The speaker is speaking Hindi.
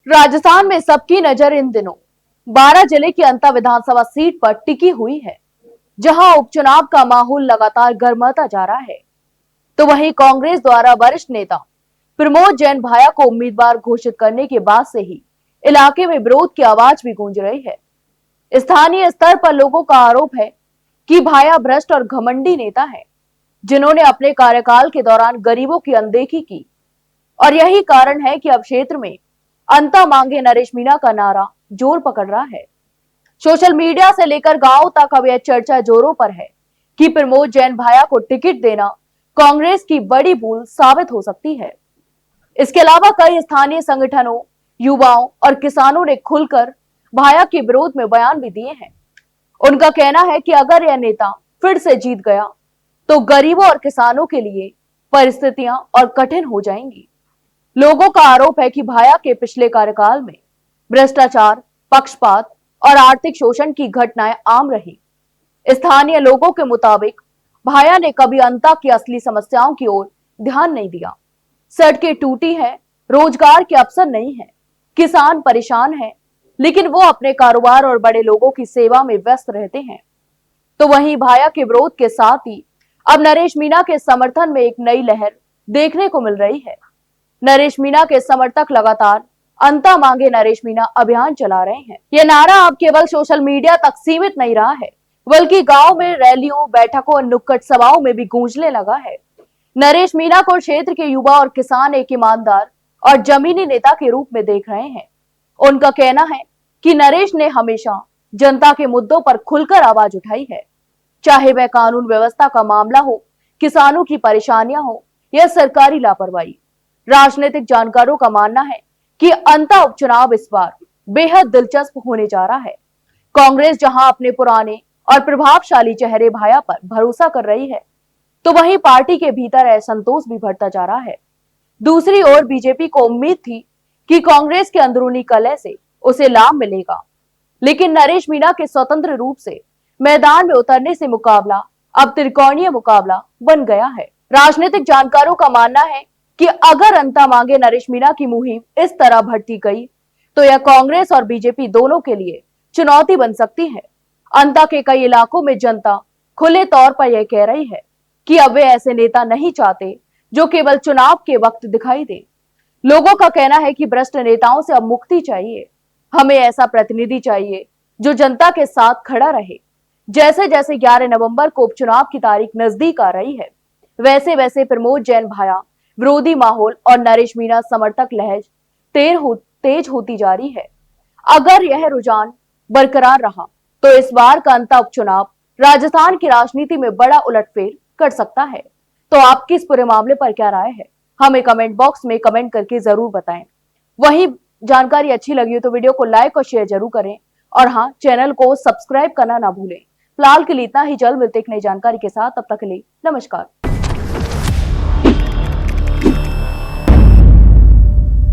राजस्थान में सबकी नजर इन दिनों 12 जिले की अंता विधानसभा सीट पर टिकी हुई है, जहां उपचुनाव का माहौल लगातार गर्माता जा रहा है। तो वहीं कांग्रेस द्वारा वरिष्ठ नेता प्रमोद जैन भाया को उम्मीदवार घोषित करने के बाद से ही इलाके में विरोध की आवाज भी गूंज रही है। स्थानीय स्तर पर लोगों का आरोप है कि भाया भ्रष्ट और घमंडी नेता है, जिन्होंने अपने कार्यकाल के दौरान गरीबों की अनदेखी की, और यही कारण है कि अब क्षेत्र में अंता मांगे नरेश मीणा का नारा जोर पकड़ रहा है। सोशल मीडिया से लेकर गांव तक अब यह चर्चा जोरों पर है कि प्रमोद जैन भाया को टिकट देना कांग्रेस की बड़ी भूल साबित हो सकती है। इसके अलावा कई स्थानीय संगठनों, युवाओं और किसानों ने खुलकर भाया के विरोध में बयान भी दिए हैं। उनका कहना है कि अगर यह नेता फिर से जीत गया तो गरीबों और किसानों के लिए परिस्थितियां और कठिन हो जाएंगी। लोगों का आरोप है कि भाया के पिछले कार्यकाल में भ्रष्टाचार, पक्षपात और आर्थिक शोषण की घटनाएं आम रही। स्थानीय लोगों के मुताबिक भाया ने कभी अंता की असली समस्याओं की ओर ध्यान नहीं दिया। सड़कें टूटी है, रोजगार के अवसर नहीं है, किसान परेशान है, लेकिन वो अपने कारोबार और बड़े लोगों की सेवा में व्यस्त रहते हैं। तो वहीं भाया के विरोध के साथ ही अब नरेश मीणा के समर्थन में एक नई लहर देखने को मिल रही है। नरेश मीणा के समर्थक लगातार अंता मांगे नरेश मीणा अभियान चला रहे हैं। यह नारा अब केवल सोशल मीडिया तक सीमित नहीं रहा है, बल्कि गांव में रैलियों, बैठकों और नुक्कड़ सभाओं में भी गूंजने लगा है। नरेश मीणा को क्षेत्र के युवा और किसान एक ईमानदार और जमीनी नेता के रूप में देख रहे हैं। उनका कहना है कि नरेश ने हमेशा जनता के मुद्दों पर खुलकर आवाज उठाई है, चाहे वह कानून व्यवस्था का मामला हो, किसानों की परेशानियां हो या सरकारी लापरवाही। राजनीतिक जानकारों का मानना है कि अंता उपचुनाव इस बार बेहद दिलचस्प होने जा रहा है। कांग्रेस जहां अपने पुराने और प्रभावशाली चेहरे भाया पर भरोसा कर रही है, तो वहीं पार्टी के भीतर असंतोष भी बढ़ता जा रहा है। दूसरी ओर बीजेपी को उम्मीद थी कि कांग्रेस के अंदरूनी कलह से उसे लाभ मिलेगा, लेकिन नरेश मीणा के स्वतंत्र रूप से मैदान में उतरने से मुकाबला अब त्रिकोणीय मुकाबला बन गया है। राजनीतिक जानकारों का मानना है कि अगर अंता मांगे नरेश मीणा की मुहिम इस तरह बढ़ती गई तो यह कांग्रेस और बीजेपी दोनों के लिए चुनौती बन सकती है। अंता के कई इलाकों में जनता खुले तौर पर यह कह रही है कि अब वे ऐसे नेता नहीं चाहते जो केवल चुनाव के वक्त दिखाई दे। लोगों का कहना है कि भ्रष्ट नेताओं से अब मुक्ति चाहिए। हमें ऐसा प्रतिनिधि चाहिए जो जनता के साथ खड़ा रहे। जैसे जैसे 11 नवंबर को उपचुनाव की तारीख नजदीक आ रही है, वैसे वैसे प्रमोद जैन भाया विरोधी माहौल और नरेश मीणा समर्थक लहर तेज होती जा रही है। अगर यह रुझान बरकरार रहा तो इस बार का अंता उपचुनाव राजस्थान की राजनीति में बड़ा उलटफेर कर सकता है। तो आपकी इस पूरे मामले पर क्या राय है, हमें कमेंट बॉक्स में कमेंट करके जरूर बताएं। वहीं जानकारी अच्छी लगी हो तो वीडियो को लाइक और शेयर जरूर करें, और हाँ, चैनल को सब्सक्राइब करना ना भूलें। फिलहाल के लिए इतना ही, जल्द मिलते एक नई जानकारी के साथ। तब तक के लिए नमस्कार।